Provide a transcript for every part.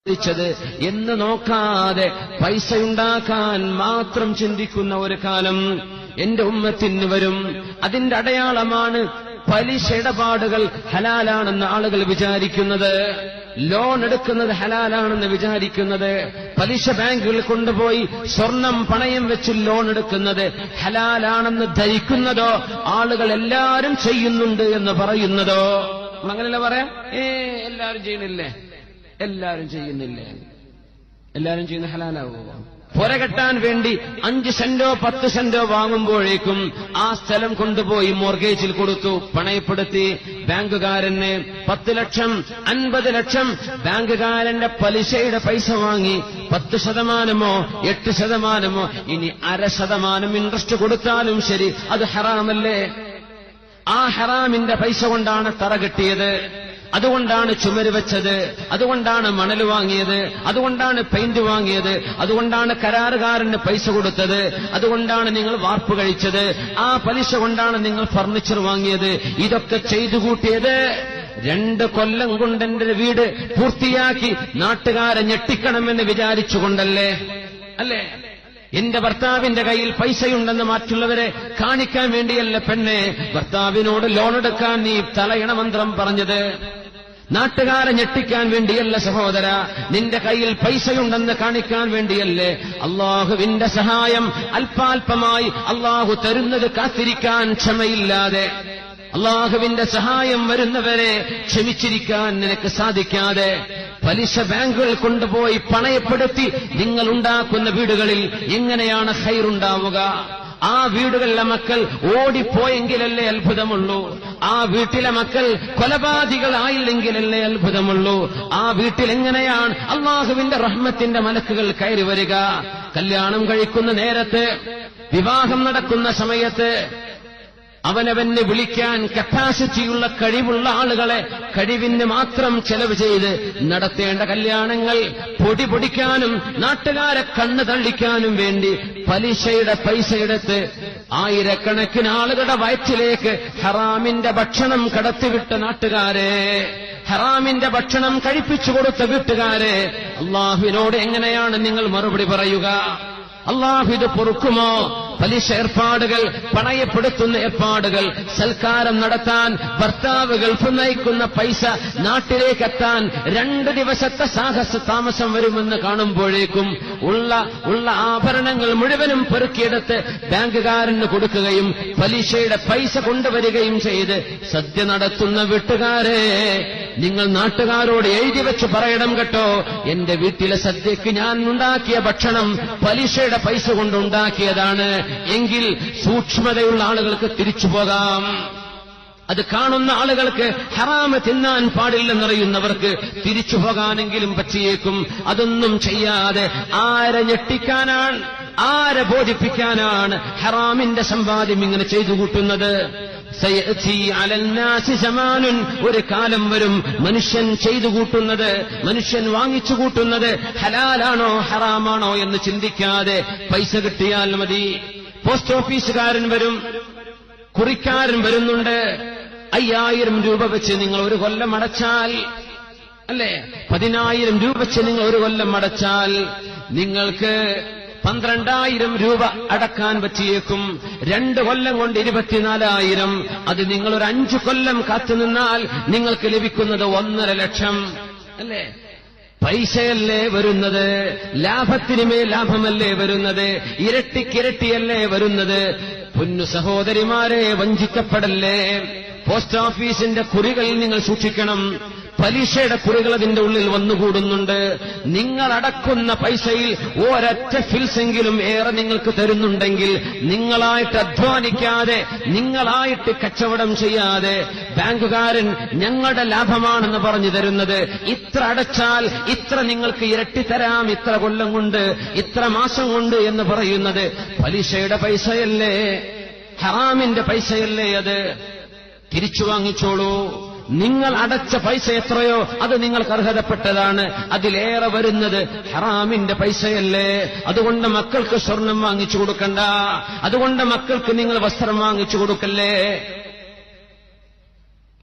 എന്ന് നോക്കാതെ പൈസയുണ്ടാക്കാൻ മാത്രം ചിന്തിക്കുന്ന ഒരു കാലം എന്റെ ഉമ്മത്തിന് വരും. അതിന്റെ അടയാളമാണ് പലിശ ഇടപാടുകൾ ഹലാലാണെന്ന് ആളുകൾ വിചാരിക്കുന്നത്, ലോൺ എടുക്കുന്നത് ഹലാലാണെന്ന് വിചാരിക്കുന്നത്, പലിശ ബാങ്കുകളിൽ കൊണ്ടുപോയി സ്വർണം പണയം വെച്ച് ലോൺ എടുക്കുന്നത് ഹലാലാണെന്ന് ധരിക്കുന്നതോ, ആളുകൾ എല്ലാവരും ചെയ്യുന്നുണ്ട് എന്ന് പറയുന്നതോ. അങ്ങനെയല്ല പറയാം, എല്ലാവരും ചെയ്യണില്ലേ, എല്ലാവരും ചെയ്യുന്നില്ലേ, എല്ലാവരും ചെയ്യുന്ന ഹലാലാവോ? പുര കെട്ടാൻ വേണ്ടി 5 സെന്റോ 10 സെന്റോ വാങ്ങുമ്പോഴേക്കും ആ സ്ഥലം കൊണ്ടുപോയി മോർഗേജിൽ കൊടുത്തു, പണയപ്പെടുത്തി. ബാങ്കുകാരന് 10 ലക്ഷം 50 ലക്ഷം ബാങ്കുകാരന്റെ പലിശയുടെ പൈസ വാങ്ങി. 10%, 8%, ഇനി 0.5% ഇൻട്രസ്റ്റ് കൊടുത്താലും ശരി, അത് ഹറാമല്ലേ? ആ ഹറാമിന്റെ പൈസ കൊണ്ടാണ് തറ കെട്ടിയത്, അതുകൊണ്ടാണ് ചുമര് വെച്ചത്, അതുകൊണ്ടാണ് മണൽ വാങ്ങിയത്, അതുകൊണ്ടാണ് പെയിന്റ് വാങ്ങിയത്, അതുകൊണ്ടാണ് കരാറുകാരന് പൈസ കൊടുത്തത്, അതുകൊണ്ടാണ് നിങ്ങൾ വാർപ്പ് കഴിച്ചത്, ആ പലിശ കൊണ്ടാണ് നിങ്ങൾ ഫർണിച്ചർ വാങ്ങിയത്. ഇതൊക്കെ ചെയ്തു കൂട്ടിയത് 2 കൊല്ലം കൊണ്ട് എന്റെ വീട് പൂർത്തിയാക്കി നാട്ടുകാരെ ഞെട്ടിക്കണമെന്ന് വിചാരിച്ചുകൊണ്ടല്ലേ? അല്ലേ? എന്റെ ഭർത്താവിന്റെ കയ്യിൽ പൈസയുണ്ടെന്ന് മറ്റുള്ളവരെ കാണിക്കാൻ വേണ്ടിയല്ല പെണ്ണെ ഭർത്താവിനോട് ലോൺ എടുക്കാൻ നീ തലയണ മന്ത്രം പറഞ്ഞത്. നാട്ടുകാരെ ഞെട്ടിക്കാൻ വേണ്ടിയല്ല സഹോദര, നിന്റെ കയ്യിൽ പൈസയുണ്ടെന്ന് കാണിക്കാൻ വേണ്ടിയല്ലേ. അള്ളാഹുവിന്റെ സഹായം അല്പാൽപമായി അള്ളാഹു തരുന്നത് കാത്തിരിക്കാൻ ക്ഷമയില്ലാതെ, അള്ളാഹുവിന്റെ സഹായം വരുന്നവരെ ക്ഷമിച്ചിരിക്കാൻ നിനക്ക് സാധിക്കാതെ, പലിശ ബാങ്കുകൾ കൊണ്ടുപോയി പണയപ്പെടുത്തി നിങ്ങൾ ഉണ്ടാക്കുന്ന വീടുകളിൽ എങ്ങനെയാണ് ഖൈറുണ്ടാവുക? ആ വീടുകളിലെ മക്കൾ ഓടിപ്പോയെങ്കിലല്ലേ അത്ഭുതമുള്ളൂ. ആ വീട്ടിലെ മക്കൾ കൊലപാതകികളായില്ലെങ്കിലല്ലേ അത്ഭുതമുള്ളൂ. ആ വീട്ടിൽ എങ്ങനെയാണ് അള്ളാഹുവിന്റെ റഹ്മത്തിന്റെ മലക്കുകൾ കയറി വരിക? കല്യാണം കഴിക്കുന്ന നേരത്ത്, വിവാഹം നടക്കുന്ന സമയത്ത് അവനവന് വിളിക്കാൻ കപ്പാസിറ്റിയുള്ള കഴിവുള്ള ആളുകളെ കഴിവിന് മാത്രം ചെലവ് ചെയ്ത് നടത്തേണ്ട കല്യാണങ്ങൾ പൊടി പൊടിക്കാനും നാട്ടുകാരെ കണ്ണ് തള്ളിക്കാനും വേണ്ടി പലിശയുടെ പൈസയെടുത്ത് ആയിരക്കണക്കിന് ആളുകളുടെ വയറ്റിലേക്ക് ഹറാമിന്റെ ഭക്ഷണം കടത്തിവിട്ട നാട്ടുകാരെ, ഹറാമിന്റെ ഭക്ഷണം കഴിപ്പിച്ചു കൊടുത്ത വീട്ടുകാരെ, അള്ളാഹുവിനോട് എങ്ങനെയാണ് നിങ്ങൾ മറുപടി പറയുക? അള്ളാഹു ഇത് പൊറുക്കുമോ? പലിശ ഏർപ്പാടുകൾ, പണയപ്പെടുത്തുന്ന ഏർപ്പാടുകൾ, സൽക്കാരം നടത്താൻ ഭർത്താവ് ഗൾഫ് നയിക്കുന്ന പൈസ നാട്ടിലേക്കെത്താൻ 2 ദിവസത്തെ സാഹസ താമസം വരുമെന്ന് കാണുമ്പോഴേക്കും ഉള്ള ആഭരണങ്ങൾ മുഴുവനും പെറുക്കിയെടുത്ത് ബാങ്കുകാരന് കൊടുക്കുകയും പലിശയുടെ പൈസ കൊണ്ടുവരികയും ചെയ്ത് സദ്യ നടത്തുന്ന വീട്ടുകാരെ, നിങ്ങൾ നാട്ടുകാരോട് എഴുതി വെച്ച് പറയണം കേട്ടോ, എന്റെ വീട്ടിലെ സദ്യക്ക് ഞാൻ ഉണ്ടാക്കിയ ഭക്ഷണം പലിശയുടെ പൈസ കൊണ്ടുണ്ടാക്കിയതാണ് എങ്കിൽ സൂക്ഷ്മതയുള്ള ആളുകൾക്ക് തിരിച്ചു പോകാം. അത് കാണുന്ന ആളുകൾക്ക് ഹറാമ് തിന്നാൻ പാടില്ലെന്നറിയുന്നവർക്ക് തിരിച്ചു പോകാനെങ്കിലും പറ്റിയേക്കും. അതൊന്നും ചെയ്യാതെ ആരെ ഞെട്ടിക്കാനാണ്, ആരെ ബോധിപ്പിക്കാനാണ് ഹറാമിന്റെ സമ്പാദ്യം ഇങ്ങനെ ചെയ്തു കൂട്ടുന്നത്? ഒരു കാലം വരും മനുഷ്യൻ ചെയ്തു കൂട്ടുന്നത്, മനുഷ്യൻ വാങ്ങിച്ചു കൂട്ടുന്നത് ഹലാലാണോ ഹറാമാണോ എന്ന് ചിന്തിക്കാതെ പൈസ കിട്ടിയാൽ മതി. പോസ്റ്റ് ഓഫീസുകാരൻ വരും, കുറിക്കാരൻ വരുന്നുണ്ട്. 5000 രൂപ വെച്ച് നിങ്ങൾ 1 കൊല്ലം അടച്ചാൽ, അല്ലേ, 10000 രൂപ വെച്ച് നിങ്ങൾ 1 കൊല്ലം അടച്ചാൽ നിങ്ങൾക്ക് 12000 രൂപ അടക്കാൻ പറ്റിയേക്കും. 2 കൊല്ലം കൊണ്ട് 24000. അത് നിങ്ങൾ ഒരു 5 കൊല്ലം കാത്തുനിന്നാൽ നിങ്ങൾക്ക് ലഭിക്കുന്നത് 1.5 ലക്ഷം. അല്ലേ? പൈസയല്ലേ വരുന്നത്, ലാഭത്തിനുമേൽ ലാഭമല്ലേ വരുന്നത്, ഇരട്ടിക്കിരട്ടിയല്ലേ വരുന്നത്. പൊന്നു സഹോദരിമാരെ, വഞ്ചിക്കപ്പെടല്ലേ. പോസ്റ്റ് ഓഫീസിന്റെ കുറികൾ നിങ്ങൾ സൂക്ഷിക്കണം. പലിശയുടെ കുറികൾ അതിന്റെ ഉള്ളിൽ വന്നുകൂടുന്നുണ്ട്. നിങ്ങൾ അടക്കുന്ന പൈസയിൽ ഒരൊറ്റ ഫിൽസെങ്കിലും ഏറെ നിങ്ങൾക്ക് തരുന്നുണ്ടെങ്കിൽ, നിങ്ങളായിട്ട് അധ്വാനിക്കാതെ, നിങ്ങളായിട്ട് കച്ചവടം ചെയ്യാതെ ബാങ്കുകാരൻ ഞങ്ങളുടെ ലാഭമാണെന്ന് പറഞ്ഞു തരുന്നത്, ഇത്ര അടച്ചാൽ ഇത്ര നിങ്ങൾക്ക് ഇരട്ടി തരാം, ഇത്ര കൊല്ലം കൊണ്ട്, ഇത്ര മാസം കൊണ്ട് എന്ന് പറയുന്നത് പലിശയുടെ പൈസയല്ലേ, ഹറാമിന്റെ പൈസയല്ലേ? അത് തിരിച്ചു വാങ്ങിച്ചോളൂ. നിങ്ങൾ അടച്ച പൈസ എത്രയോ അത് നിങ്ങൾക്ക് അർഹതപ്പെട്ടതാണ്. അതിലേറെ വരുന്നത് ഹറാമിന്റെ പൈസയല്ലേ? അതുകൊണ്ട് മക്കൾക്ക് സ്വർണം വാങ്ങിച്ചു കൊടുക്കണ്ട, അതുകൊണ്ട് മക്കൾക്ക് നിങ്ങൾ വസ്ത്രം വാങ്ങിച്ചു കൊടുക്കല്ലേ.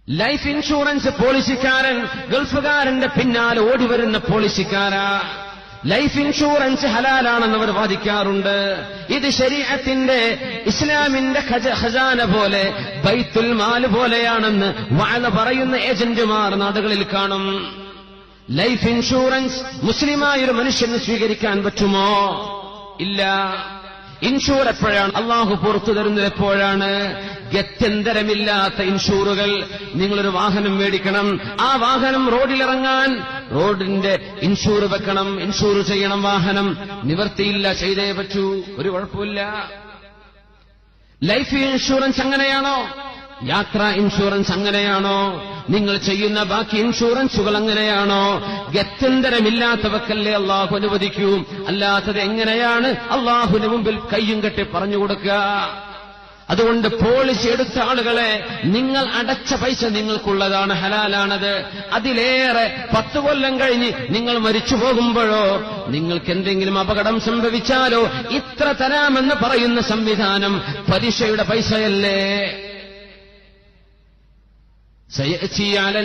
ലൈഫ് ഇൻഷുറൻസ് പോളിസിക്കാരൻ ഗൾഫുകാരന്റെ പിന്നാലെ ഓടിവരുന്ന പോളിസിക്കാരാ. ലൈഫ് ഇൻഷുറൻസ് ഹലാലാണെന്ന് അവർ വാദിക്കാറുണ്ട്. ഇത് ശരീഅത്തിന്റെ ഇസ്ലാമിന്റെ ഖജാന പോലെ ബൈത്തുൽ മാൽ പോലെയാണെന്ന് വഅദ പറയുന്ന ഏജന്റുമാർ നാടുകളിൽ കാണും. ലൈഫ് ഇൻഷുറൻസ് മുസ്ലിമായൊരു മനുഷ്യന് സ്വീകരിക്കാൻ പറ്റുമോ? ഇല്ല. ഇൻഷൂർ എപ്പോഴാണ് അള്ളാഹു പുറത്തു തരുന്നത്? എപ്പോഴാണ്? ഗത്യന്തരമില്ലാത്ത ഇൻഷൂറുകൾ. നിങ്ങളൊരു വാഹനം മേടിക്കണം, ആ വാഹനം റോഡിലിറങ്ങാൻ റോഡിന്റെ ഇൻഷൂർ വെക്കണം, ഇൻഷൂർ ചെയ്യണം വാഹനം. നിവർത്തിയില്ല, ചെയ്തേ പറ്റൂ, ഒരു കുഴപ്പമില്ല. ലൈഫ് ഇൻഷുറൻസ് അങ്ങനെയാണോ? യാത്രാ ഇൻഷുറൻസ് അങ്ങനെയാണോ? നിങ്ങൾ ചെയ്യുന്ന ബാക്കി ഇൻഷുറൻസുകൾ അങ്ങനെയാണോ? ഗത്യന്തരമില്ലാത്തവക്കല്ലേ അള്ളാഹു അനുവദിക്കൂ. അല്ലാത്തത് എങ്ങനെയാണ് അള്ളാഹുവിന് മുമ്പിൽ കയ്യും കെട്ടി പറഞ്ഞു കൊടുക്കുക? അതുകൊണ്ട് പോളിസി എടുത്ത ആളുകളെ, നിങ്ങൾ അടച്ച പൈസ നിങ്ങൾക്കുള്ളതാണ്, ഹലാലാണത്. അതിലേറെ 10 കൊല്ലം കഴിഞ്ഞ് നിങ്ങൾ മരിച്ചു പോകുമ്പോഴോ നിങ്ങൾക്ക് എന്തെങ്കിലും അപകടം സംഭവിച്ചാലോ ഇത്ര തരാമെന്ന് പറയുന്ന സംവിധാനം പലിശയുടെ പൈസയല്ലേ?